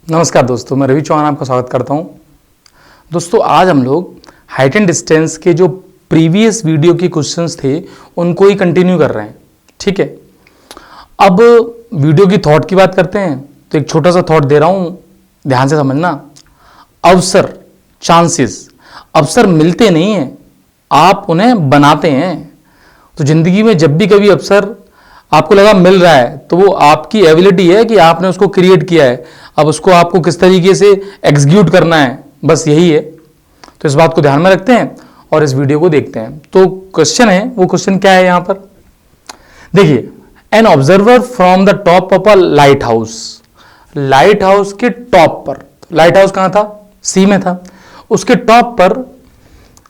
नमस्कार दोस्तों, मैं रवि चौहान आपका स्वागत करता हूं। दोस्तों, आज हम लोग हाइट एंड डिस्टेंस के जो प्रीवियस वीडियो के क्वेश्चंस थे उनको ही कंटिन्यू कर रहे हैं। ठीक है, अब वीडियो की थॉट की बात करते हैं। तो एक छोटा सा थॉट दे रहा हूं, ध्यान से समझना। अवसर, चांसेस, अवसर मिलते नहीं हैं, आप उन्हें बनाते हैं। तो जिंदगी में जब भी कभी अवसर आपको लगा मिल रहा है तो वो आपकी एबिलिटी है कि आपने उसको क्रिएट किया है। अब उसको आपको किस तरीके से एग्जीक्यूट करना है, बस यही है। तो इस बात को ध्यान में रखते हैं और इस वीडियो को देखते हैं। तो क्वेश्चन है, वो क्वेश्चन क्या है यहां पर देखिए। An observer from the top of a light house, light house के टॉप पर, लाइट हाउस कहां था? सी में था। उसके टॉप पर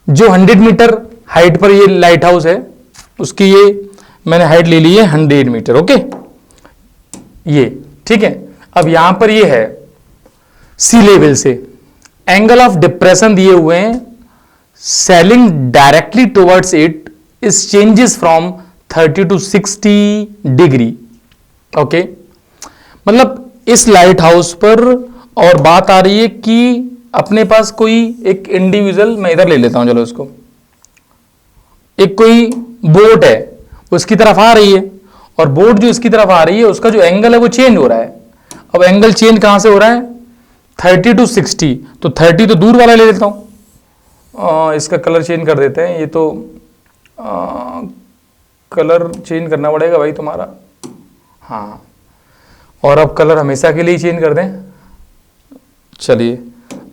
जो 100 मीटर हाइट पर ये लाइट हाउस है, उसकी ये मैंने हाइट ले ली है 100 मीटर। ओके, ये ठीक है। अब यहां पर ये है सी लेवल से एंगल ऑफ डिप्रेशन दिए हुए हैं, selling directly towards it is changes from 30 to 60 degree. Okay, मतलब इस लाइट हाउस पर और बात आ रही है कि अपने पास कोई एक इंडिविजुअल, मैं इधर ले लेता हूं, चलो इसको, एक कोई बोट है, उसकी तरफ आ रही है, और बोट जो इसकी तरफ आ रही है उसका जो एंगल है वो चेंज हो रहा है। अब एंगल चेंज कहां से हो रहा है? 30 to 60। तो 30 तो दूर वाला ले लेता हूं, इसका कलर चेंज कर देते हैं। ये तो कलर चेंज करना पड़ेगा भाई तुम्हारा। हाँ, और अब कलर हमेशा के लिए चेंज कर दें। चलिए,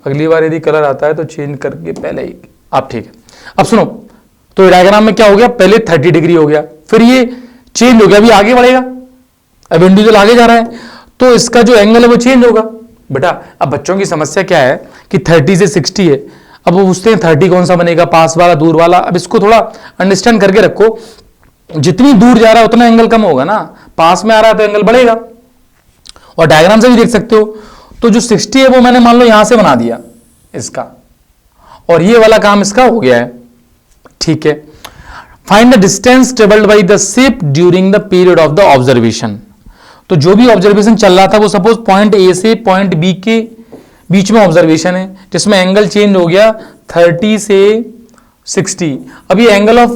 अगली बार यदि कलर आता है तो चेंज करके पहले ही आप, ठीक है। अब सुनो, तो डायग्राम में क्या हो गया? पहले 30 डिग्री हो गया, फिर ये चेंज हो गया, अभी आगे बढ़ेगा, अब इंडिविजुअल आगे जा रहा है, तो इसका जो एंगल है वो चेंज होगा। बेटा, अब बच्चों की समस्या क्या है कि 30 से 60 है। अब वो पूछते हैं 30 कौन सा बनेगा, पास वाला, दूर वाला? अब इसको थोड़ा अंडरस्टैंड करके रखो। जितनी दूर जा रहा है उतना एंगल कम होगा ना, पास में आ रहा है तो एंगल बढ़ेगा। और डायग्राम से भी देख सकते हो, तो जो 60 है वो मैंने मान लो यहां से बना दिया इसका, और ये वाला काम इसका हो गया है। ठीक है, find the distance travelled by the ship during the period of the observation. तो जो भी ऑब्जर्वेशन चल रहा था वो सपोज पॉइंट ए से पॉइंट बी के बीच में ऑब्जर्वेशन है, जिसमें एंगल चेंज हो गया 30 से 60। अब ये एंगल ऑफ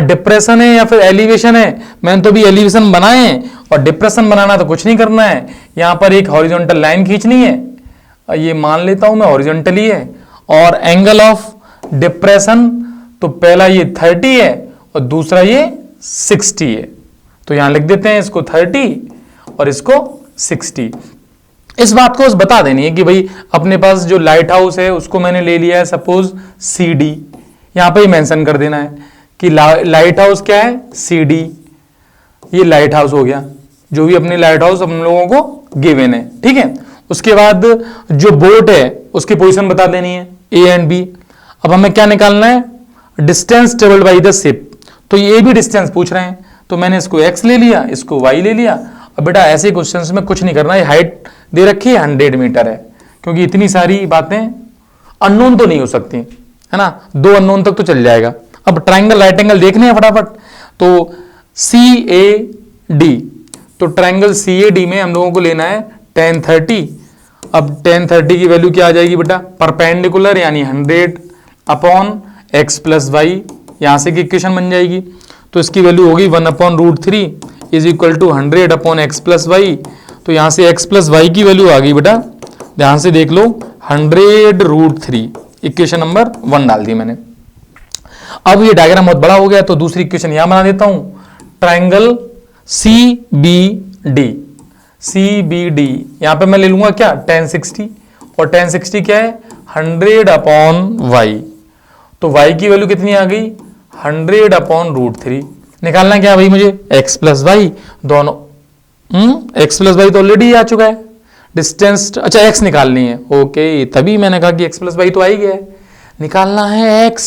डिप्रेशन है या फिर एलिवेशन है? मैंने तो भी एलिवेशन बनाए हैं, और डिप्रेशन बनाना तो कुछ नहीं करना है। यहां पर एक हॉरिजॉन्टल लाइन खींचनी है, ये मान लेता हूं मैं हॉरिजॉन्टली है, और एंगल ऑफ डिप्रेशन तो पहला ये 30 है और दूसरा ये 60 है। तो यहां लिख देते हैं इसको 30 और इसको 60। इस बात को बता देनी है कि भाई अपने पास जो लाइट हाउस है उसको मैंने ले लिया है सपोज CD, यहां पे ही मेंशन कर देना है कि लाइट हाउस क्या है? CD। ये लाइट हाउस हो गया, जो भी अपने लाइट हाउस हम लोगों को गिवन है। ठीक है, उसके बाद जो बोट है उसकी पोजीशन बता देनी है, A एंड B। अब हमें क्या निकालना है? Distance travelled by the ship. तो ये भी डिस्टेंस पूछ रहे हैं, तो मैंने इसको x ले लिया, इसको y ले लिया। अब बेटा ऐसे क्वेश्चंस में कुछ नहीं करना, ये हाइट दे रखी है 100 मीटर है, क्योंकि इतनी सारी बातें अननोन तो नहीं हो सकती है ना, 2 अननोन तक तो चल जाएगा। अब ट्राइंगल राइट एंगल देखने हैं फटाफट। तो CAD, तो ट्राइंगल CAD में हम लोगों को लेना है tan 30। अब tan 30 की वैल्यू क्या आ जाएगी बेटा? परपेंडिकुलर यानी 100 अपॉन x प्लस वाई, यहां से की इक्वेशन बन जाएगी। तो इसकी वैल्यू होगी 1/√3 is equal to 100 upon x plus Y. तो यहां से x प्लस वाई की वैल्यू आ गई बेटा, ध्यान से देख लो, 100√3। इक्वेशन नंबर 1 डाल दी मैंने। अब ये डायग्राम बहुत बड़ा हो गया, तो दूसरी इक्वेशन यहां बना देता हूं। ट्राइंगल CBD, यहां पे मैं ले लूंगा क्या? tan 60, और tan 60 क्या है? 100 अपॉन y। तो y की वैल्यू कितनी आ गई? 100 अपॉन √3। निकालना क्या भाई मुझे? x प्लस वाई, दोनों x प्लस वाई तो ऑलरेडी आ चुका है। डिस्टेंस, अच्छा x निकालनी है, ओके, तभी मैंने कहा कि x प्लस वाई तो आ ही गया है। निकालना है x,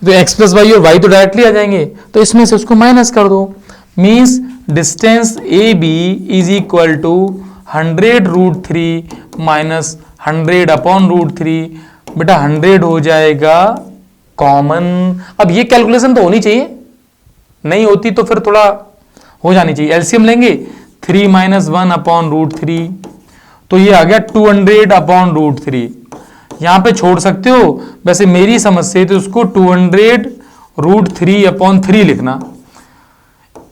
तो x प्लस वाई और y तो डायरेक्टली आ जाएंगे, तो इसमें से उसको माइनस कर दो। Means distance AB is equal to 100√3 minus 100 upon √3। बेटा 100 हो जाएगा कॉमन। अब ये कैलकुलेशन तो होनी चाहिए, नहीं होती तो फिर थोड़ा हो जानी चाहिए। एलसीएम लेंगे 3 - 1 अपॉन √3, तो ये आ गया 200/√3। यहां पे छोड़ सकते हो, वैसे मेरी समझ से तो उसको 200√3/3 लिखना।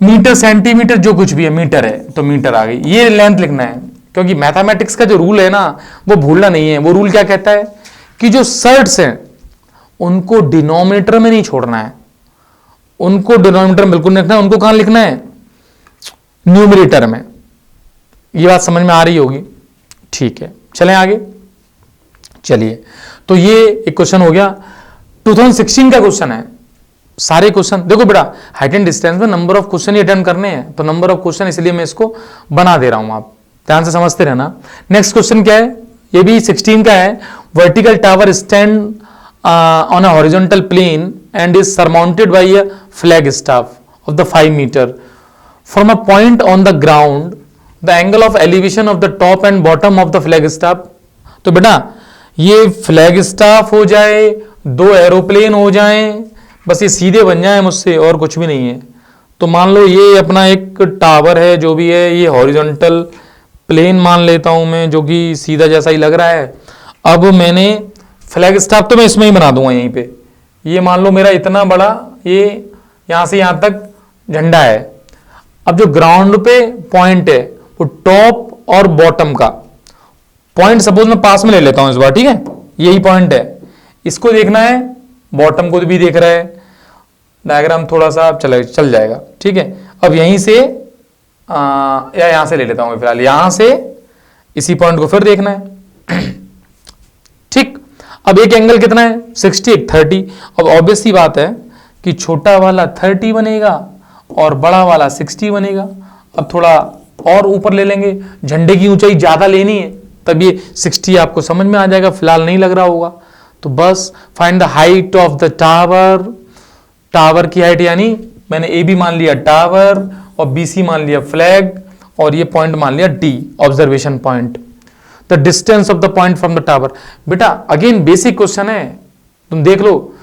मीटर सेंटीमीटर जो कुछ भी है, मीटर है तो मीटर आ गई, ये लेंथ लिखना है। क्योंकि मैथमेटिक्स का जो रूल है ना वो भूलना नहीं है। वो रूल क्या कहता है कि जो सर्ट्स हैं उनको डिनोमिनेटर में नहीं छोड़ना है, उनको डिनोमिनेटर में बिल्कुल नहीं लिखना है, उनको कहां लिखना है, न्यूमरेटर में। ये बात समझ में आ रही होगी, ठीक है। चलें आगे, चलिए। तो ये एक क्वेश्चन हो गया, 2016 का क्वेश्चन है। सारे क्वेश्चन देखो बेटा, हाइट एंड डिस्टेंस में number of question he attend करने हैं, तो नंबर ऑफ क्वेश्चन इसलिए मैं इसको बना दे रहा हूं, आप ध्यान से समझते रहना। नेक्स्ट क्वेश्चन क्या है, ये भी 16 का है। Vertical tower stand on a horizontal plane and is surmounted by a flag staff of the 5 metre from a point on the ground, the angle of elevation of the top and bottom of the flag staff. तो बेटा ये flag staff हो जाए, दो aeroplane हो जाए, बस ये सीधे बन जाए मुझसे, और कुछ भी नहीं है। तो मान लो ये अपना एक टावर है, जो भी है ये हॉरिजॉन्टल प्लेन मान लेता हूं मैं, जो कि सीधा जैसा ही लग रहा है। अब मैंने फ्लैग स्टाफ तो मैं इसमें ही बना दूंगा यहीं पे। ये मान लो मेरा इतना बड़ा, ये यहां से यहां तक झंडा है। अब जो ग्राउंड पे पॉइंट है वो टॉप और बॉटम का पॉइंट सपोज मैं पास में ले लेता हूं इस बार, ठीक है, यही पॉइंट है। इसको देखना है, बॉटम को भी देख रहा है, डायग्राम थोड़ा सा चल जाएगा, ठीक है। अब यहीं से या यहां से ले लेता हूं फिलहाल, यहां से इसी पॉइंट को फिर देखना है, ठीक। अब एक एंगल कितना है, 60, एक 30। अब ऑब्वियस सी बात है कि छोटा वाला 30 बनेगा और बड़ा वाला 60 बनेगा। अब थोड़ा और ऊपर ले लेंगे, झंडे की ऊंचाई ज्यादा लेनी है, तब ये 60 आपको समझ में आ जाएगा, फिलहाल नहीं लग रहा होगा। तो बस find the height of the tower, tower की हाइट, यानी मैंने ए बी मान लिया टावर और बी सी मान लिया फ्लैग और ये पॉइंट मान लिया D, observation point. The distance of the point from the tower. बेटा अगेन बेसिक क्वेश्चन है, तुम देख लो,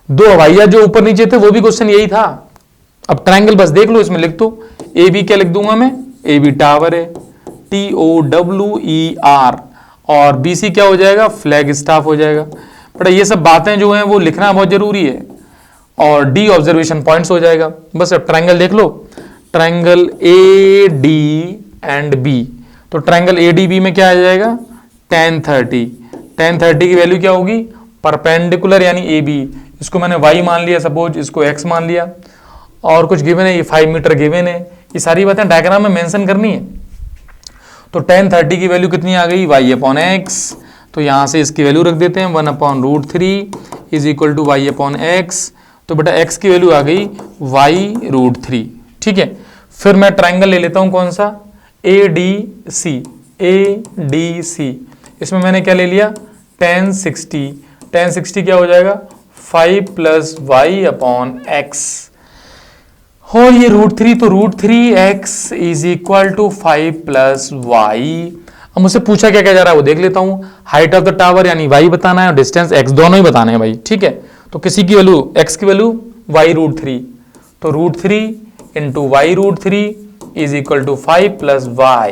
दो हवाइया जो ऊपर नीचे थे वो भी क्वेश्चन यही था। अब ट्रायंगल बस देख लो, इसमें लिख दो ए बी, क्या लिख दूंगा मैं, ए बी टावर है, TOWER, और बी सी क्या हो जाएगा, फ्लैग स्टाफ हो जाएगा। बेटा ये सब बातें जो हैं वो लिखना बहुत जरूरी है, और डी ऑब्जर्वेशन पॉइंट्स हो जाएगा। बस अब ट्रायंगल देख लो, ट्रायंगल AD एंड B। तो ट्रायंगल ADB में क्या आ जाएगा, tan 30। tan 30 की वैल्यू क्या होगी, परपेंडिकुलर यानी AB, इसको मैंने y मान लिया, सपोज इसको x मान लिया, और कुछ गिवन है, ये 5 मीटर गिवन है। ये सारी बातें डायग्राम में मेंशन करनी है। तो tan 30 की वैल्यू कितनी आ गई, y/x। तो यहां से इसकी वैल्यू रख देते हैं, 1/√3 इज इक्वल टू y/x। तो बेटा x की वैल्यू आ गई y√3, ठीक है। फिर मैं ट्रायंगल ले लेता हूं, कौन सा, ADC। इसमें मैंने क्या ले लिया, tan 60। tan 60 क्या हो जाएगा, 5 + y/x, और ये √3, तो √3x is equal to 5 + y। अब मुझसे पूछा क्या क्या जा रहा है वो देख लेता हूं। हाइट ऑफ द टावर यानी y बताना है और डिस्टेंस x, दोनों ही बताने हैं भाई, ठीक है। तो किसी की वैल्यू, x की वैल्यू y√3, तो √3 × y√3 is equal to 5 + y,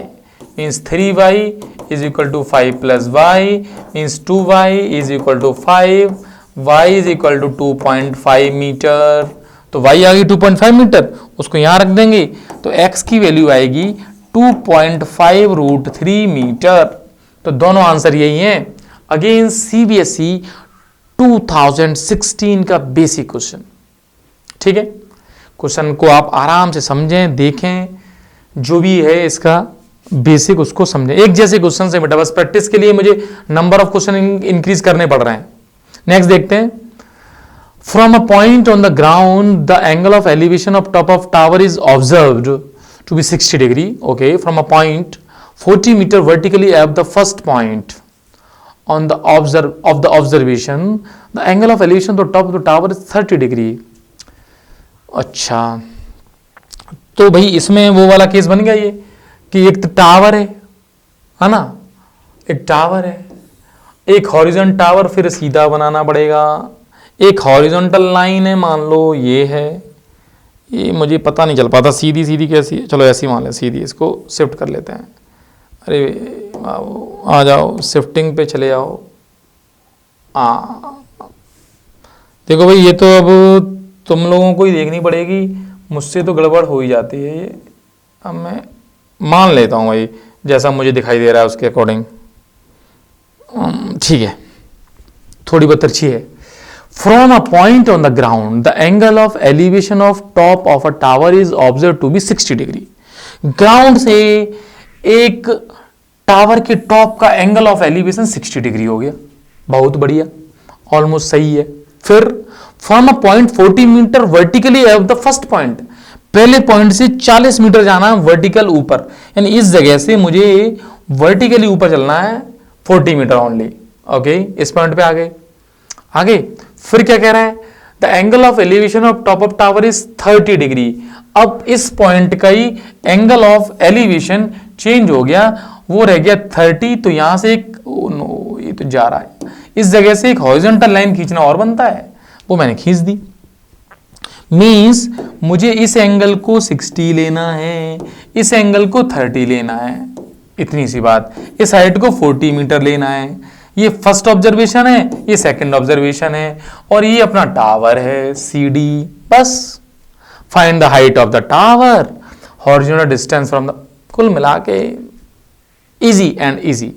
means 3y is equal to 5 + y, means 2y is equal to 5, y is equal to 2.5 metre. तो y आ गई 2.5 मीटर, उसको यहां रख देंगे, तो x की वैल्यू आएगी 2.5 √3 मीटर। तो दोनों आंसर यही हैं। अगेन CBSE 2016 का बेसिक क्वेश्चन, ठीक है। क्वेश्चन को आप आराम से समझें, देखें, जो भी है इसका बेसिक उसको समझें। एक जैसे क्वेश्चन से बेटा, बस प्रैक्टिस के लिए मुझे नंबर ऑफ क्वेश्चन इंक्रीज करने पड़ रहे हैं। नेक्स्ट देखते हैं, from a point on the ground the angle of elevation of top of tower is observed to be 60 degree. Okay, from a point 40 metre vertically above the first point on the observation, the angle of elevation to top of the tower is 30 degree. अच्छा, तो भाई इसमें वो वाला case बन गया ये कि एक तो टावर है ना, एक टावर है, एक हॉरिजॉन्टल टावर फिर सीधा बनाना पड़ेगा, एक हॉरिजॉन्टल लाइन है, मान लो ये है, ये मुझे पता नहीं चल पाता सीधी सीधी कैसी है, चलो ऐसी मान लें सीधी, इसको शिफ्ट कर लेते हैं। अरे आ जाओ, शिफ्टिंग पे चले जाओ। देखो भाई, ये तो अब तुम लोगों को ही देखनी पड़ेगी, मुझसे तो गड़बड़ हो ही जाती है ये। अब मैं मान लेता हूँ भाई, जैसा मुझे दिखाई दे रहा है उसके अकॉर्डिंग ठीक है, थोड़ी बहुत अच्छी है। From a point on the ground the angle of elevation of top of a tower is observed to be 60 degree. Ground से एक टावर के टॉप का एंगल ऑफ एलिवेशन 60 डिग्री हो गया, बहुत बढ़िया, ऑलमोस्ट सही है। फिर from a point 40 metre vertically above the first point, पहले पॉइंट से 40 मीटर जाना है वर्टिकल ऊपर, यानी इस जगह से मुझे वर्टिकली ऊपर चलना है 40 मीटर ओनली। ओके, इस पॉइंट पे आ गए। आगे फिर क्या कह रहा है, the angle of elevation of top of tower is 30 degree. अब इस पॉइंट का ही एंगल ऑफ एलिवेशन चेंज हो गया, वो रह गया 30। तो यहां से एक नो, ये तो जा रहा है, इस जगह से एक हॉरिजॉन्टल लाइन खींचना और बनता है, वो मैंने खींच दी। मीन्स मुझे इस एंगल को 60 लेना है, इस एंगल को 30 लेना है, इतनी सी बात। इस हाइट को 40 मीटर लेना है। ये फर्स्ट ऑब्जर्वेशन है, ये सेकंड ऑब्जर्वेशन है, और ये अपना टावर है CD। बस find the height of the tower, horizontal distance from the, कुल मिला के इजी एंड इजी।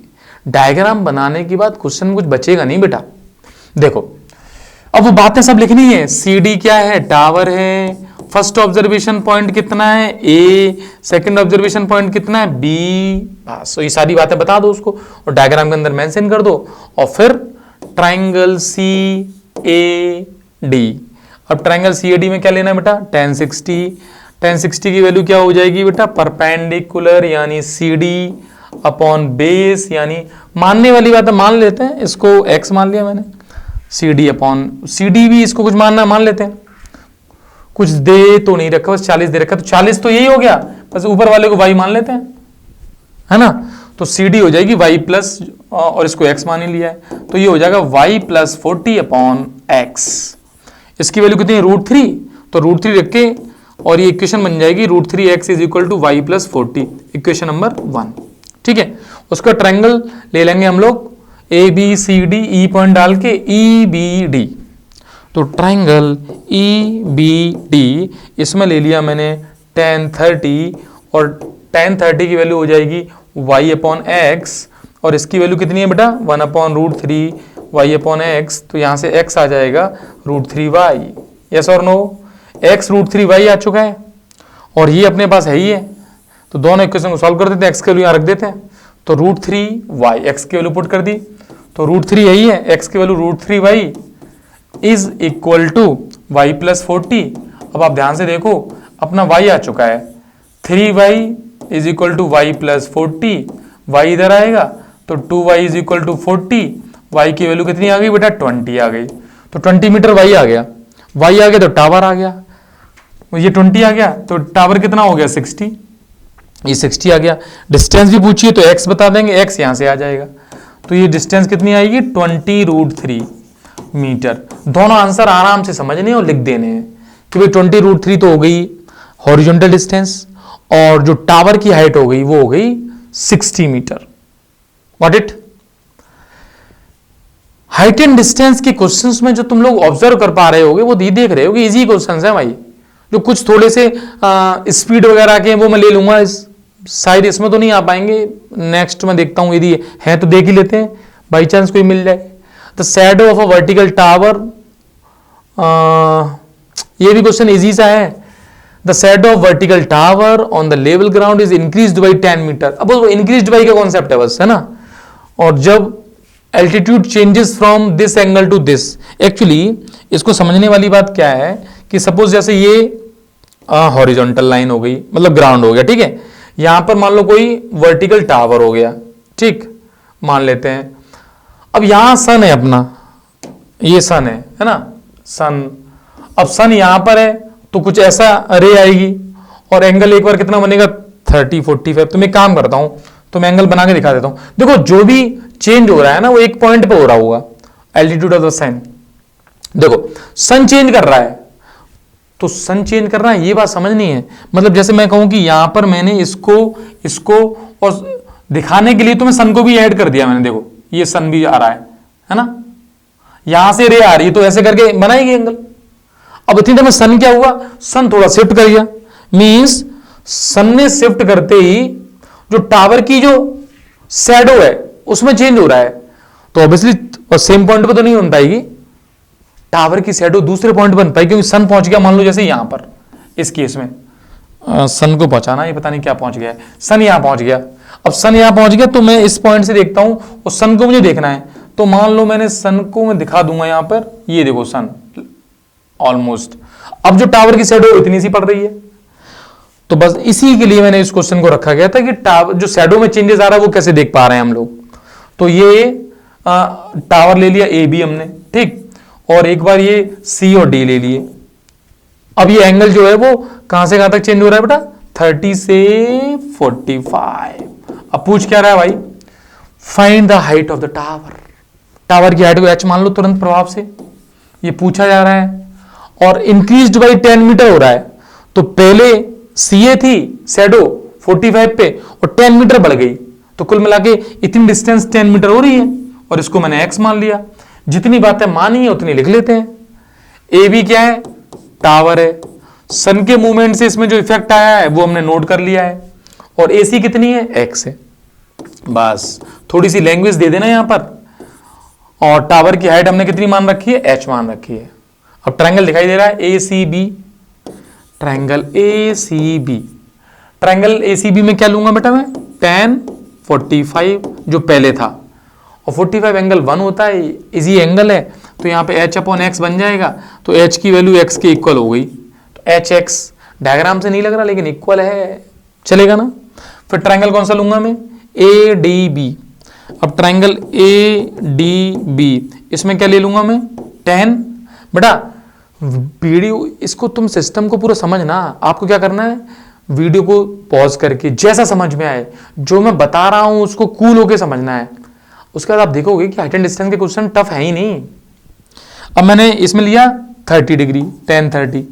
डायग्राम बनाने के बाद क्वेश्चन कुछ बचेगा नहीं बेटा। देखो अब वो बातें सब लिखनी है। CD क्या है, टावर है। फर्स्ट ऑब्जर्वेशन पॉइंट कितना है A, सेकंड ऑब्जर्वेशन पॉइंट कितना है B। बस तो ये सारी बातें बता दो उसको और डायग्राम के अंदर मेंशन कर दो। और फिर ट्राइंगल CAD, अब ट्राइंगल CAD में क्या लेना है बेटा, tan 60। tan 60 की वैल्यू क्या हो जाएगी बेटा, परपेंडिकुलर यानी CD अपॉन बेस, यानी मानने वाली बात है, मान लेते हैं इसको x मान लिया मैंने, CD अपॉन CD भी इसको कुछ मानना मान लेते हैं, कुछ दे तो नहीं रखा, बस 40 दे रखा, तो 40 तो यही हो गया, बस ऊपर वाले को y मान लेते हैं, है ना। तो CD हो जाएगी y प्लस, और इसको x मान ही लिया है, तो ये हो जाएगा y प्लस 40 अपॉन x। इसकी वैल्यू कितनी है, √3, तो √3 रख के और ये इक्वेशन बन जाएगी √3x is equal to y plus 40, equation number 1। ठीक है, उसका ट्रायंगल ले लेंगे हम लोग ABCD, E पॉइंट डाल के EBD। तो ट्रायंगल EBD, इसमें ले लिया मैंने tan 30, और tan 30 की वैल्यू हो जाएगी y अपॉन x, और इसकी वैल्यू कितनी है बेटा, 1 अपॉन √3 y अपॉन x, तो यहां से x आ जाएगा √3y। यस और नो, x √3y आ चुका है, और ये अपने पास है ही है, तो दोनों इक्वेशन को सॉल्व कर देते हैं, x की वैल्यू यहां रख देते हैं, तो √3y, x की वैल्यू पुट कर दी, तो √3 यही है, x की value √3y is equal to y plus 40। अब आप ध्यान से देखो, अपना y आ चुका है, 3y is equal to y plus 40, y इधर आएगा तो 2y is equal to 40, y की वैल्यू कितनी आ गई बेटा, 20 आ गई, तो 20 मीटर y आ गया, y आ गया तो टावर आ गया, ये 20 आ गया तो टावर कितना हो गया, 60, ये 60 आ गया। डिस्टेंस भी पूछिए तो x बता देंगे, x यहां से आ जाएगा, तो ये डिस्टेंस कितनी आएगी, 20 √3 मीटर। दोनों आंसर आराम से समझने और लिख देने हैं कि भाई 20 √3 तो हो गई हॉरिजॉन्टल डिस्टेंस, और जो टावर की हाइट हो गई वो हो गई 60 metre. What it, height and distance के क्वेश्चंस में जो तुम लोग ऑब्जर्व कर पा रहे होगे वो देख रहे हो कि इजी क्वेश्चंस हैं भाई। जो कुछ थोड़े से स्पीड वगैरह के वो मैं ले लूंगा, शायद इसमें तो नहीं आ पाएंगे, नेक्स्ट में देखता हूं, यदि है तो देख ही लेते हैं, बाई चांस कोई मिल जाए। The shadow of a vertical tower, ये भी क्वेश्चन इजी सा है। The shadow of vertical tower on the level ground is increased by 10 metre. अब वो इंक्रीज्ड बाई का कॉन्सेप्ट है बस, है ना। और जब altitude changes from this angle to this, actually इसको समझने वाली बात क्या है कि सपोज जैसे ये हॉरिजॉन्टल लाइन हो गई, मतलब ग्राउंड हो गया, ठीक है, यहां पर मान लो कोई वर्टिकल टावर हो गया, ठीक मान लेते हैं। अब यहां सन है अपना, ये सन है ना, सन। अब सन यहां पर है तो कुछ ऐसा रे आएगी, और एंगल एक बार कितना बनेगा, 30 45। तो मैं काम करता हूं, तो मैं एंगल बना के दिखा देता हूं। देखो जो भी चेंज हो रहा है ना वो एक पॉइंट पे हो रहा होगा, एल्टीट्यूड ऑफ द सन। देखो सन चेंज कर रहा है, तो सन चेंज कर रहा है, ये बात समझनी है। मतलब जैसे मैं कहूं कि यहां पर मैंने इसको और दिखाने के लिए तो मैं सन को भी ऐड कर दिया मैंने, देखो ये सन भी आ रहा है ना, यहां से रे आ रही है, तो ऐसे करके बनाएगी एंगल। अब इतनी देर में सन क्या हुआ, सन थोड़ा शिफ्ट कर गया, मींस सन ने शिफ्ट करते ही जो टावर की जो शैडो है उसमें चेंज हो रहा है, तो ऑब्वियसली सेम पॉइंट पे तो नहीं बन पाएगी, टावर की शैडो दूसरे पॉइंट पर बन पाएगी, क्योंकि सन पहुंच गया मान लो जैसे यहां पर, इस केस में सन को पहुंचाना, ये पता नहीं क्या पहुंच गया है, सन यहां पहुंच गया। अब सन यहां पहुंच गया तो मैं इस पॉइंट से देखता हूं और सन को मुझे देखना है, तो मान लो मैंने सन को मैं दिखा दूंगा यहां पर, ये देखो सन ऑलमोस्ट, अब जो टावर की शैडो इतनी सी पड़ रही है, तो बस इसी के लिए मैंने इस क्वेश्चन को रखा गया था कि टावर जो शैडो में चेंजेस आ रहा है वो कैसे देख पा रहे हैं हम लोग। तो ये टावर ले लिया ए बी हमने, ठीक, और एक बार ये सी और डी ले लिए। अब ये एंगल जो है वो कहां से कहां तक चेंज हो रहा है बेटा, 30 से 45। अब पूछ क्या रहा है भाई, find the height of the tower, tower की हाइट को एच मान लो तुरंत प्रभाव से, ये पूछा जा रहा है, और इंक्रीज्ड बाई 10 मीटर हो रहा है, तो पहले सीए थी शैडो 45 पे और 10 मीटर बढ़ गई, तो कुल मिला के इतनी डिस्टेंस 10 मीटर हो रही है, और इसको मैंने एक्स मान लिया। जितनी बातें मानी है उतनी लिख लेते हैं। ए बी क्या है, टावर है, सन के मूवमेंट से इसमें जो इफेक्ट आया है वो हमने नोट कर लिया है, और एसी कितनी है, एक्स है। बस थोड़ी सी लैंग्वेज दे देना यहां पर, और टावर की हाइट हमने कितनी मान रखी है, एच मान रखी है। अब ट्रायंगल दिखाई दे रहा है A C B, triangle A C B, triangle A C B में क्या लूंगा बेटा मैं, tan 45 जो पहले था, और 45 एंगल 1 होता है, इजी एंगल है, तो यहाँ पे h अपॉन एक्स बन जाएगा, तो h की वैल्यू x के इक्वल हो गई, तो एच एक्स डायग्राम से नहीं लग रहा लेकिन इक्वल है, चलेगा ना। फिर ट्रायंगल कौन सा लूंगा मैं, ए डी बी। अब ट्रायंगल ए डी बी, इसमें क्या ले लूंगा मैं, tan। बेटा वीडियो इसको तुम सिस्टम को पूरा समझना, आपको क्या करना है, वीडियो को पॉज करके जैसा समझ में आए, जो मैं बता रहा हूं उसको कूल होके समझना है, उसके बाद आप देखोगे कि हाइट एंड डिस्टेंस के क्वेश्चन टफ है ही नहीं। अब मैंने इसमें लिया 30 डिग्री, tan 30,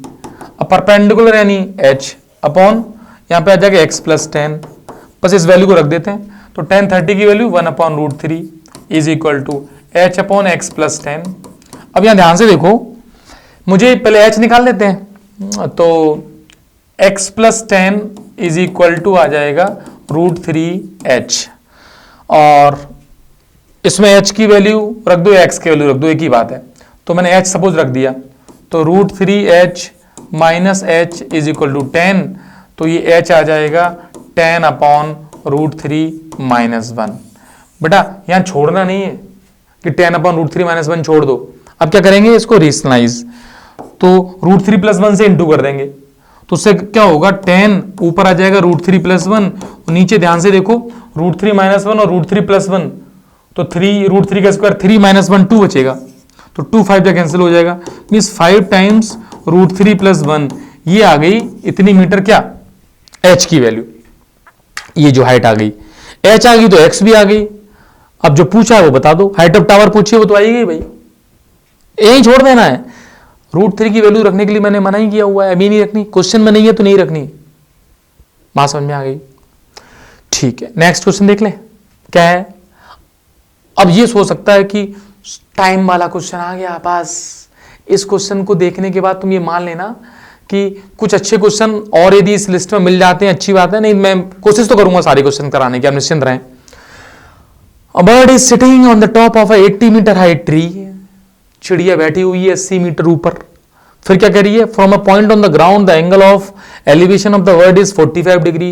अब परपेंडिकुलर यानी h अपॉन यहां पे आ जाएगा x प्लस 10, बस इस वैल्यू को रख देते हैं, तो tan 30 की value 1/√3 is equal to h upon x plus 10। अब यहां ध्यान से देखो, मुझे पहले h निकाल लेते हैं, तो x plus 10 is equal to आ जाएगा √3h, और इसमें h की वैल्यू रख दो, x की वैल्यू रख दो, एक ही बात है, तो मैंने h सपोज रख दिया, तो √3h minus h is equal to 10, तो ये h आ जाएगा 10 अपॉन √3 माइनस 1। बेटा यहां छोड़ना नहीं है कि 10 अपॉन √3 माइनस 1 छोड़ दो, अब क्या करेंगे इसको रेशनलाइज, तो √3 प्लस 1 से इंटू कर देंगे, तो उससे क्या होगा, 10 ऊपर आ जाएगा √3 प्लस 1, और नीचे ध्यान से देखो √3 माइनस 1 और √3 प्लस 1, तो 3 √3 का स्क्वायर 3 माइनस 1 2 बचेगा, तो 2 5 का कैंसिल हो जाएगा, मीन्स 5 टाइम्स √3 प्लस 1, ये आ गई इतनी मीटर क्या, h की वैल्यू, ये जो हाइट आ गई, h आ गई तो x भी आ गई। अब जो पूछा है वो बता दो, हाइट ऑफ टावर पूछिए वो तो आएगी भाई, यही छोड़ देना है, √3 की वैल्यू रखने के लिए मैंने मना ही किया हुआ है, अभी नहीं रखनी, क्वेश्चन में नहीं है तो नहीं रखनी, बात समझ में आ गई, ठीक है। नेक्स्ट क्वेश्चन देख ले क्या है। अब ये सोच सकता है कि टाइम वाला क्वेश्चन आ गया, बस इस क्वेश्चन को देखने के बाद तुम ये मान लेना कि कुछ अच्छे क्वेश्चन और यदि इस लिस्ट में मिल जाते हैं अच्छी बात है, नहीं मैं कोशिश तो करूंगा सारे क्वेश्चन कराने की, आप निश्चिंत रहें। A bird is sitting on the top of a 80 meter high tree, चिड़िया बैठी हुई है 80 मीटर ऊपर, फिर क्या कह रही है, from a point on the ground the angle of elevation of the bird is 45 degree,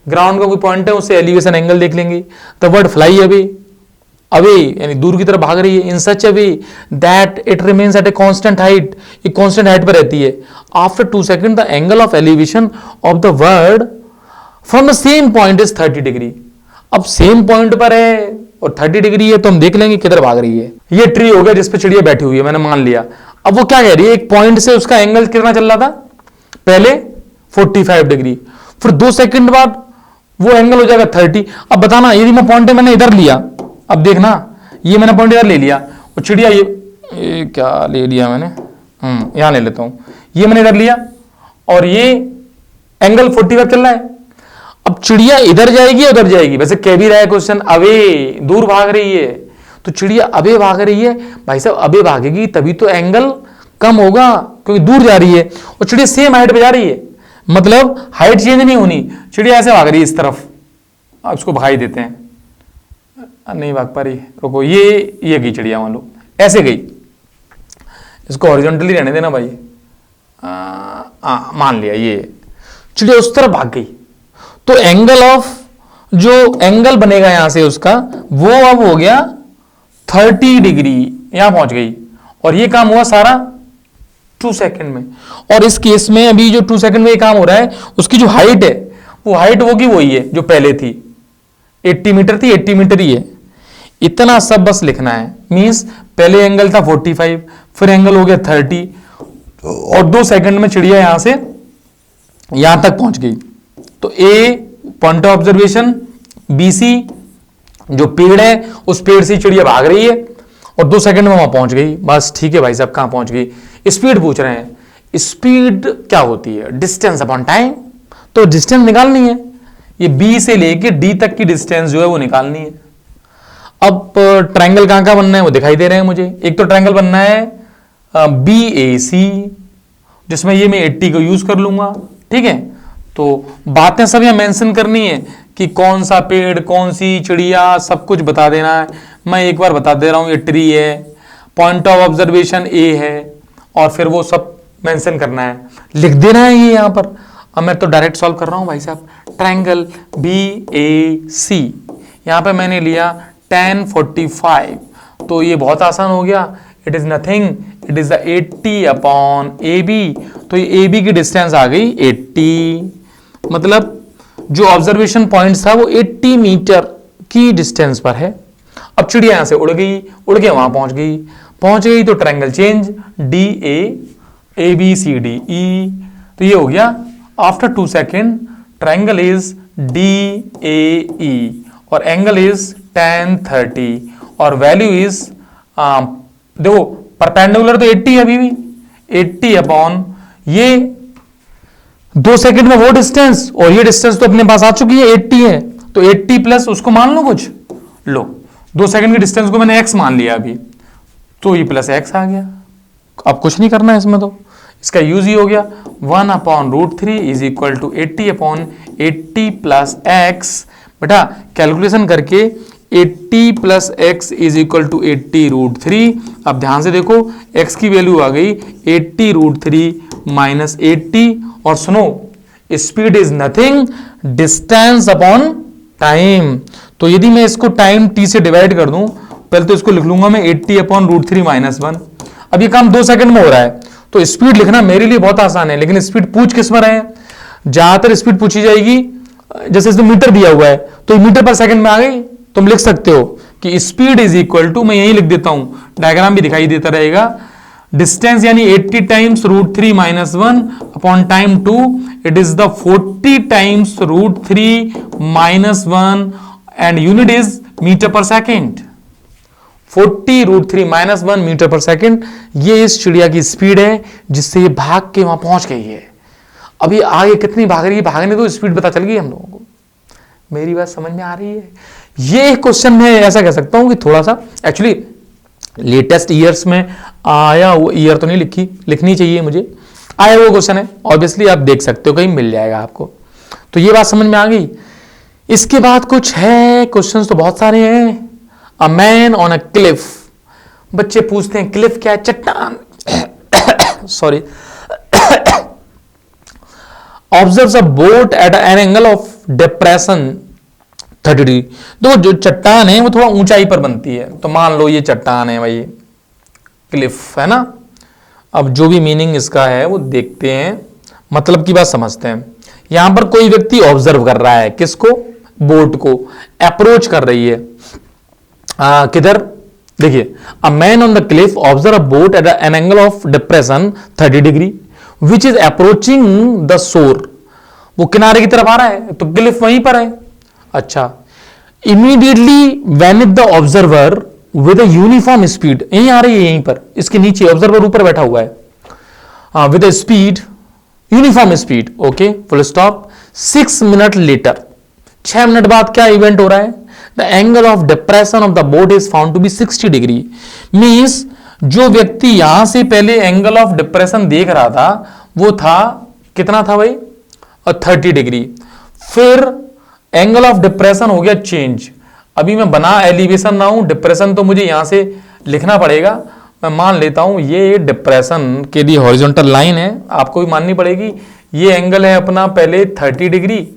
ground का कोई पॉइंट है उससे एलिवेशन एंगल देख लेंगे, the bird fly away, away यानी दूर की तरफ भाग रही है, in such a way that it remains at a constant height, एक कांस्टेंट हाइट पर रहती है, after 2 second the angle of elevation of the bird from the same point is 30 degree. अब सेम पॉइंट पर है और 30 डिग्री है, तो हम देख लेंगे किधर भाग रही है। ये ट्री हो गया जिसपे चिड़िया बैठी हुई है, मैंने मान लिया। अब वो क्या कह रही है, एक पॉइंट से उसका एंगल कितना चल रहा था, पहले 45 डिग्री, फिर 2 सेकंड बाद वो एंगल हो जाएगा 30। अब बताना, यदि मैं पॉइंट मैंने इधर लिया, अब देखना ये मैंने पॉइंट इधर ले लिया और चिड़िया ये क्या ले लिया मैंने, यहां ले लेता हूं, ये मैंने इधर लिया और ये एंगल 45 चल रहा है। अब चिड़िया इधर जाएगी उधर जाएगी, वैसे कह भी रहा है क्वेश्चन अवे, दूर भाग रही है, तो चिड़िया अबे भाग रही है। भाई साहब अबे भागेगी तभी तो एंगल कम होगा, क्योंकि दूर जा रही है, और चिड़िया सेम हाइट पे जा रही है, मतलब हाइट चेंज नहीं होनी। चिड़िया ऐसे भाग रही है इस तरफ, अब इसको भगा ही देते हैं, नहीं भाग पा रही, रुको, ये गई चिड़िया, मान लो ऐसे गई, इसको हॉरिजॉन्टली रहने देना भाई, मान लिया ये चिड़िया उस तरफ भाग गई, तो एंगल ऑफ जो एंगल बनेगा यहां से उसका, वो अब हो गया 30 डिग्री, यहां पहुंच गई, और ये काम हुआ सारा 2 सेकंड में। और इस केस में अभी जो 2 सेकंड में ये काम हो रहा है, उसकी जो हाइट है वो हाइट होगी वही है जो पहले थी, 80 मीटर थी, 80 मीटर ही है। इतना सब बस लिखना है, मींस पहले एंगल था 45, फिर एंगल हो गया 30, और 2 सेकंड में चिड़िया यहां से यहां तक पहुंच गई। तो ए पॉइंट ऑफ ऑब्जर्वेशन, BC जो पेड़ है उस पेड़ से चिड़िया भाग रही है, और 2 सेकंड में वहां पहुंच गई। बस ठीक है भाई साहब, कहां पहुंच गई? स्पीड पूछ रहे हैं। स्पीड क्या होती है? डिस्टेंस अपॉन टाइम, तो डिस्टेंस निकालनी है, ये B से लेके D तक की डिस्टेंस जो है वो निकालनी है। अब ट्रायंगल कहां कहां बनना है वो दिखाई दे रहे हैं मुझे। एक तो ट्रायंगल बनना है BAC, जिसमें ये मैं 80 को यूज कर लूंगा, ठीक है। तो बातें सब यहां मेंशन करनी है कि कौन सा पेड़, कौन सी चिड़िया, सब कुछ बता देना है। मैं एक बार बता दे रहा हूं, ये ट्री है, पॉइंट ऑफ ऑब्जर्वेशन A है, और फिर वो सब मेंशन करना है, लिख देना है ये यहां पर। अब मैं तो डायरेक्ट सॉल्व कर रहा हूं भाई साहब। ट्रायंगल BAC, यहां पे मैंने लिया tan 45, तो ये बहुत आसान हो गया। It is nothing, it is the 80 upon AB, तो ये AB की डिस्टेंस आ गई 80, मतलब जो ऑब्जर्वेशन पॉइंट था वो 80 मीटर की डिस्टेंस पर है। अब चिड़िया यहां से उड़ गई, उड़ के वहां पहुंच गई, तो ट्रायंगल चेंज DA ABCDE, तो ये हो गया after 2 second triangle is DAE, और एंगल इज tan 30, और वैल्यू इज देखो परपेंडिकुलर तो 80 है अभी भी, 80 अपॉन ये 2 सेकंड में वो डिस्टेंस, और ये डिस्टेंस तो अपने पास आ चुकी है 80 है, तो 80 प्लस उसको मान लो कुछ, लो 2 सेकंड की डिस्टेंस को मैंने x मान लिया अभी, तो ये प्लस x आ गया। अब कुछ नहीं करना है इसमें, तो इसका यूज ही हो गया, 1 upon √3 is equal to 80 upon 80 plus x। बेटा कैलकुलेशन करके 80 plus x is equal to 80 √3। अब ध्यान से देखो x की वैल्यू आ गई 80 √3 माइनस 80, और सुनो speed is nothing distance upon time. तो यदि मैं इसको टाइम t से डिवाइड कर दूं, पहले तो इसको लिख लूंगा मैं 80 अपॉन √3 माइनस 1। अब ये काम 2 सेकंड में हो रहा है, तो स्पीड लिखना मेरे लिए बहुत आसान है, लेकिन स्पीड पूछ किस में रहे हैं? ज्यादातर स्पीड पूछी जाएगी, जैसे इसमें मीटर दिया हुआ है तो मीटर पर सेकंड में आ गई, तुम लिख सकते हो कि स्पीड इज इक्वल टू, मैं यही लिख देता हूं, डायग्राम भी दिखाई देता रहेगा, डिस्टेंस यानी 80 times √3 minus 1 upon time 2, it is the 40 times √3 minus 1, and unit is metre per second. 40 √3 minus 1 metre per second, ये इस चिड़िया की स्पीड है जिससे ये भाग के वहां पहुंच गई है। अभी आगे कितनी भाग रही है, भागने तो स्पीड पता चल गई हम लोगों को। मेरी बात समझ में आ रही है? ये क्वेश्चन में ऐसा कह सकता हूं कि थोड़ा सा एक्चुअली लेटेस्ट ईयर्स में आया, वो ईयर तो नहीं लिखनी चाहिए मुझे, आया वो क्वेश्चन है, ऑब्वियसली आप देख सकते हो, कहीं मिल जाएगा आपको। तो ये बात समझ में आ गई। इसके बाद कुछ है, क्वेश्चंस तो बहुत सारे हैं। A man on a cliff, बच्चे पूछते हैं क्लिफ क्या है? चट्टान sorry. Observes a boat at an angle of depression 30 degree. देखो जो चट्टान है वो थोड़ा ऊंचाई पर बनती है, तो मान लो ये चट्टान है भाई, क्लिफ है ना। अब जो भी मीनिंग इसका है वो देखते हैं, मतलब की बात समझते हैं। यहां पर कोई व्यक्ति ऑब्जर्व कर रहा है, किसको? बोट को। अप्रोच कर रही है किधर? देखिए, a man on the cliff observe a boat at an angle of depression 30 degree which is approaching the shore. वो किनारे की तरफ आ रहा है, तो क्लिफ वहीं पर है। अच्छा, immediately when it the observer with a uniform speed, यहीं आ रही है, यहीं पर इसके नीचे ऑब्जर्वर ऊपर बैठा हुआ है, with a speed uniform speed, okay, full stop. 6 minute later, 6 minute बाद क्या इवेंट हो रहा है, the angle of depression of the board is found to be 60 degree. Means जो व्यक्ति यहां से पहले एंगल ऑफ डिप्रेशन देख रहा था वो था कितना था भाई, 30 डिग्री। फिर एंगल ऑफ डिप्रेशन हो गया चेंज। अभी मैं बना एलिवेशन ना हूं, डिप्रेशन तो मुझे यहां से लिखना पड़ेगा। मैं मान लेता हूं ये डिप्रेशन के लिए हॉरिजॉन्टल लाइन है, आपको भी माननी पड़ेगी। ये एंगल है अपना पहले 30 डिग्री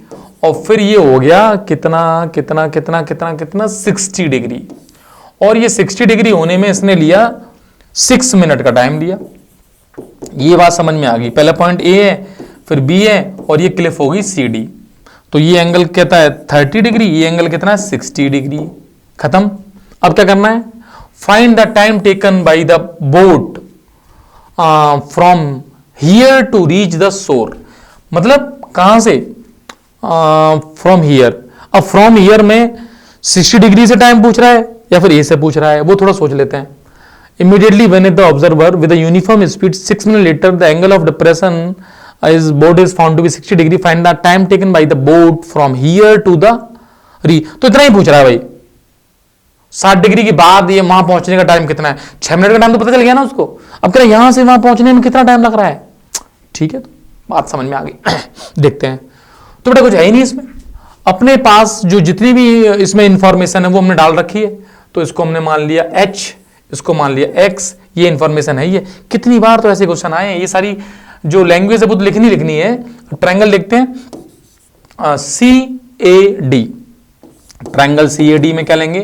और फिर ये हो गया कितना कितना कितना कितना कितना 60 डिग्री। और ये 60 डिग्री होने में इसने लिया 6 मिनट का टाइम लिया। ये बात समझ में आ गई। पहला पॉइंट ए है, फिर बी है और ये क्लिफ होगी सी डी। तो ये एंगल कहता है 30 डिग्री, ये एंगल कितना है 60 डिग्री। खत्म। अब क्या करना है, find the time taken by the boat from here to reach the shore. मतलब कहां से, फ्रॉम हियर। अब फ्रॉम हियर में 60 डिग्री से टाइम पूछ रहा है या फिर ए से पूछ रहा है, वो थोड़ा सोच लेते हैं। Immediately when the observer with a uniform speed 6 minutes later the angle of depression is board is found to be 60 degree, find the time taken by the boat from here to the तो इतना ही पूछ रहा है भाई। 60 degree के बाद ये वहां पहुंचने का टाइम कितना है, 6 मिनट का टाइम तो पता चल गया ना उसको। अब कह रहा यहां से वहां पहुंचने में कितना टाइम लग रहा है। ठीक है, तो बात समझ में आ गई। देखते हैं। तो बेटा कुछ है ही नहीं इसमें, अपने पास जो जितनी भी इसमें इंफॉर्मेशन है वो हमने डाल रखी है। तो इसको हमने मान लिया h, इसको मान लिया x, ये इंफॉर्मेशन है। ये कितनी बार तो ऐसे क्वेश्चन आए हैं। ये सारी जो लैंग्वेज है वो तो लिखनी है। ट्रायंगल देखते हैं, C A D. Triangle C A D में क्या लेंगे,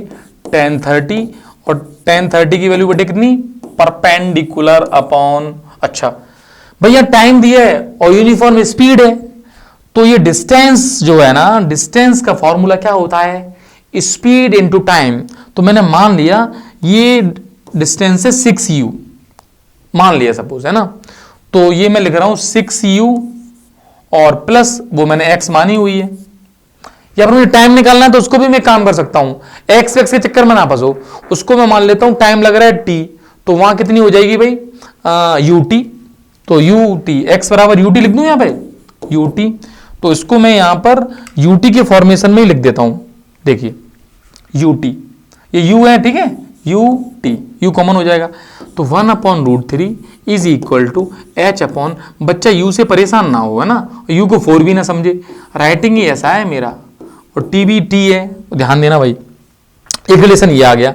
tan 30 और tan 30 की वैल्यू बेटे कितनी, परपेंडिकुलर अपॉन। अच्छा भैया टाइम दिया है और यूनिफॉर्म स्पीड है, तो ये डिस्टेंस जो है ना, डिस्टेंस का फॉर्मूला क्या होता है, स्पीड इनटू टाइम। तो मैंने मान लिया ये डिस्टेंस है 6u, मान लिया सपोज, है ना। तो ये मैं लिख रहा हूं 6u और प्लस वो मैंने x मानी हुई है। या फिर मुझे टाइम निकालना है तो उसको भी मैं काम कर सकता हूं, x के चक्कर में ना फंसो। उसको मैं मान लेता हूं टाइम लग रहा है t, तो वहां कितनी हो जाएगी भाई, ut। तो ut x बराबर ut लिख दूं यहां पे ut। तो इसको मैं यहां पर ut के फॉर्मेशन में ही लिख देता हूं। देखिए ut, ये u है, ठीक है, ut, u कॉमन हो जाएगा। तो 1/√3 is equal to h upon, बच्चा u से परेशान ना हो, है ना, u को 4 भी ना समझे। राइटिंग ही ऐसा है मेरा, और t भी t है, ध्यान देना भाई। एक रिलेशन ये आ गया।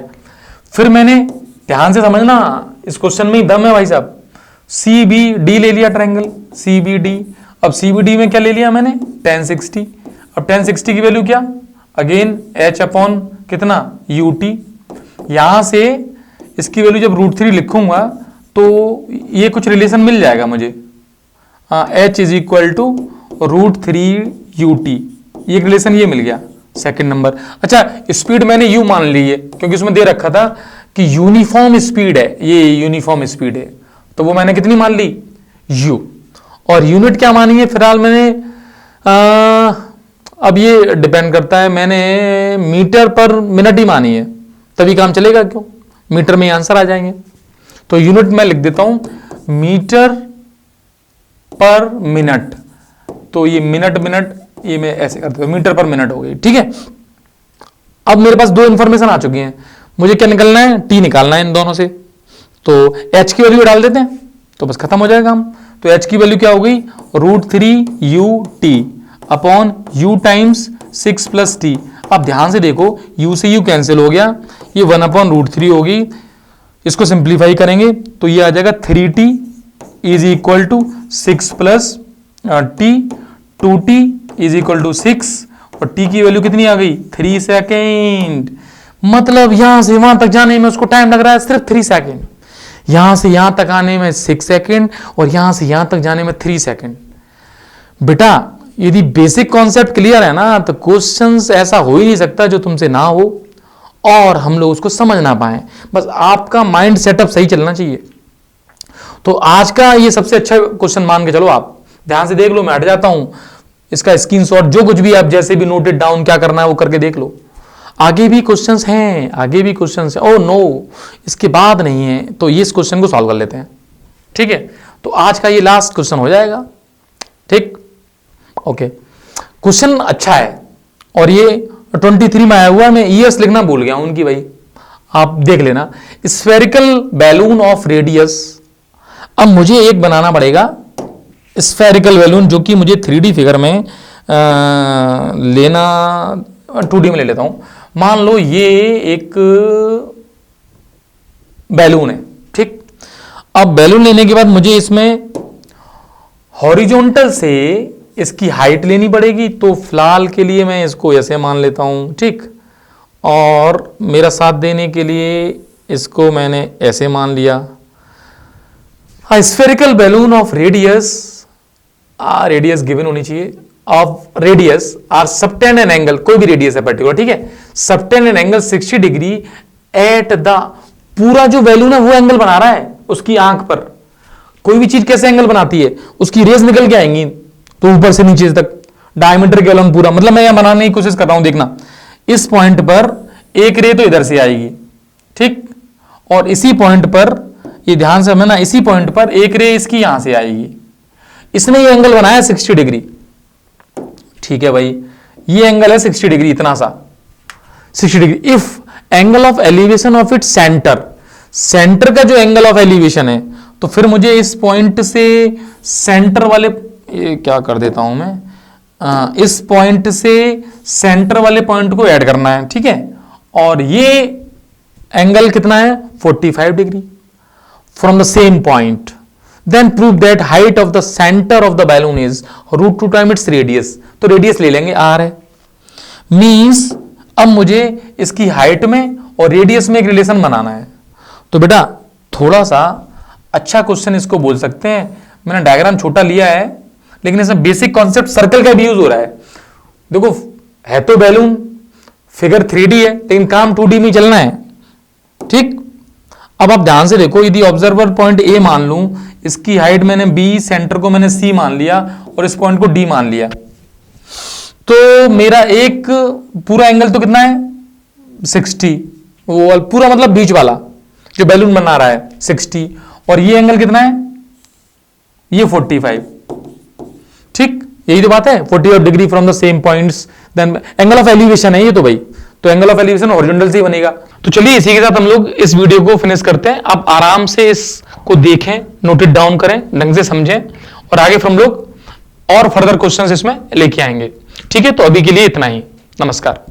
फिर मैंने ध्यान से समझना, इस क्वेश्चन में ही दम है भाई साहब। CBD ले लिया ट्रायंगल CBD। अब CBD में क्या ले लिया मैंने, tan 60। अब tan 60 की वैल्यू क्या, अगेन h अपॉन कितना ut। यहां से इसकी वैल्यू जब √3 लिखूंगा तो ये कुछ रिलेशन मिल जाएगा मुझे, h is equal to √3 ut। ये रिलेशन ये मिल गया, सेकंड नंबर। अच्छा स्पीड मैंने u मान ली है क्योंकि उसमें दे रखा था कि यूनिफॉर्म स्पीड है, ये यूनिफॉर्म स्पीड है, तो वो मैंने कितनी मान ली, u। और यूनिट क्या मानी है फिलहाल मैंने, अब ये डिपेंड करता है, मैंने मीटर पर मिनट ही मानी है, तभी काम चलेगा, क्यों मीटर में आंसर आ जाएंगे। तो यूनिट मैं लिख देता हूं मीटर पर मिनट। तो ये मिनट मिनट, ये मैं ऐसे करता हूं, मीटर पर मिनट हो गई, ठीक है। अब मेरे पास दो इंफॉर्मेशन आ चुकी हैं, मुझे क्या निकालना है, टी निकालना है इन दोनों से। तो h की वैल्यू डाल देते हैं तो बस खत्म हो जाएगा हम। तो h की वैल्यू क्या हो गई, √3 ut upon u times 6 plus t। अब ध्यान से देखो, u से u कैंसिल हो गया, ये 1/√3 होगी। इसको सिंप्लीफाई करेंगे तो ये आ जाएगा 3t is equal to 6 plus t, 2t is equal to 6, और t की वैल्यू कितनी आ गई, 3 सेकेंड। मतलब यहां से वहां तक जाने में उसको टाइम लग रहा है सिर्फ 3 सेकेंड, यहां से यहां तक आने में 6 सेकेंड, और यहां से यहां तक जाने में 3 सेकेंड। बेटा यदि बेसिक कॉन्सेप्ट क्लियर है ना, तो क्वेश्चंस ऐसा हो ही नहीं सकता जो तुमसे ना हो और हम लोग उसको समझ ना पाए। बस आपका माइंड सेटअप सही चलना चाहिए। तो आज का ये सबसे अच्छा क्वेश्चन मान के चलो, आप ध्यान से देख लो, मैं हट जाता हूं, इसका स्क्रीनशॉट जो कुछ भी आप जैसे भी नोटेड डाउन क्या करना है वो करके देख लो। आगे भी क्वेश्चंस हैं, आगे भी क्वेश्चंस हैं। ओह नो, इसके बाद नहीं है, तो ये इस क्वेश्चन को सॉल्व कर लेते हैं, ठीक है। तो आज का ये लास्ट क्वेश्चन हो जाएगा, ठीक, ओके। क्वेश्चन अच्छा है और ये 23 में आया हुआ है, मैं ईयर्स लिखना भूल गया हूं उनकी भाई, आप देख लेना। स्फेरिकल बैलून ऑफ रेडियस, अब मुझे एक बनाना पड़ेगा स्फेरिकल बैलून, जो कि मुझे 3D फिगर में लेना, 2D में ले लेता हूं। मान लो ये एक बैलून है, ठीक। अब बैलून लेने के बाद मुझे इसमें हॉरिजॉन्टल से इसकी हाइट लेनी पड़ेगी, तो फिलहाल के लिए मैं इसको ऐसे मान लेता हूं, ठीक। और मेरा साथ देने के लिए इसको मैंने ऐसे मान लिया। Spherical balloon of radius, radius given होनी चाहिए, of radius r subtend an angle, कोई भी रेडियस है पर्टिकुलर, ठीक है, subtend an angle 60 degree at the, पूरा जो बैलून है वो एंगल बना रहा है उसकी आंख पर। कोई भी चीज कैसे एंगल बनाती है, उसकी रेज निकल के आएंगी तो ऊपर से नीचे तक डायमीटर के अलॉन्ग पूरा, मतलब मैं यहां बनाने की कोशिश कर रहा हूं, देखना इस पॉइंट पर एक रे तो इधर से आएगी, ठीक, और इसी पॉइंट पर, ये ध्यान से समझना, इसी पॉइंट पर एक रे इसकी यहां से आएगी। इसने ये एंगल बनाया 60 डिग्री, ठीक है भाई, ये एंगल है 60 डिग्री, इतना सा 60 degree. If angle of elevation of it centre, centre का जो एंगल ऑफ एलिवेशन है, तो फिर मुझे इस पॉइंट से सेंटर वाले, ये क्या कर देता हूं मैं, इस पॉइंट से सेंटर वाले पॉइंट को ऐड करना है, ठीक है, और ये एंगल कितना है 45 degree from the same point. Then prove that height of the centre of the balloon is √2 time its radius, तो रेडियस ले लेंगे, r है, मींस अब मुझे इसकी हाइट में और रेडियस में एक रिलेशन बनाना है। तो बेटा थोड़ा सा अच्छा क्वेश्चन इसको बोल सकते हैं, मैंने डायग्राम छोटा लिया है लेकिन इसमें बेसिक कॉन्सेप्ट सर्कल का भी यूज हो रहा है। देखो है तो बैलून, फिगर 3D है लेकिन काम 2D में चलना है, ठीक। अब आप ध्यान से देखो, यदि ऑब्जर्वर पॉइंट A मान लूं, इसकी हाइट मैंने B, सेंटर को मैंने C मान लिया और इस पॉइंट को D मान लिया, तो मेरा एक पूरा एंगल तो कितना है 60, वो पूरा मतलब बीच वाला जो बैलून बना रहा है 60, और ये एंगल कितना है, ये 45, ठीक, यही तो बात है, 45 degree from the same points. Then angle of elevation है ये तो भाई, तो एंगल ऑफ एलिवेशन हॉरिजॉन्टल से ही बनेगा। तो चलिए इसी के साथ हम लोग इस वीडियो को फिनिश करते हैं। आप आराम से इसको देखें, नोट इट डाउन करें, ढंग से समझें, और आगे फिर हम लोग और फर्दर क्वेश्चंस इसमें लेके आएंगे, ठीक है। तो अभी के लिए इतना ही, नमस्कार।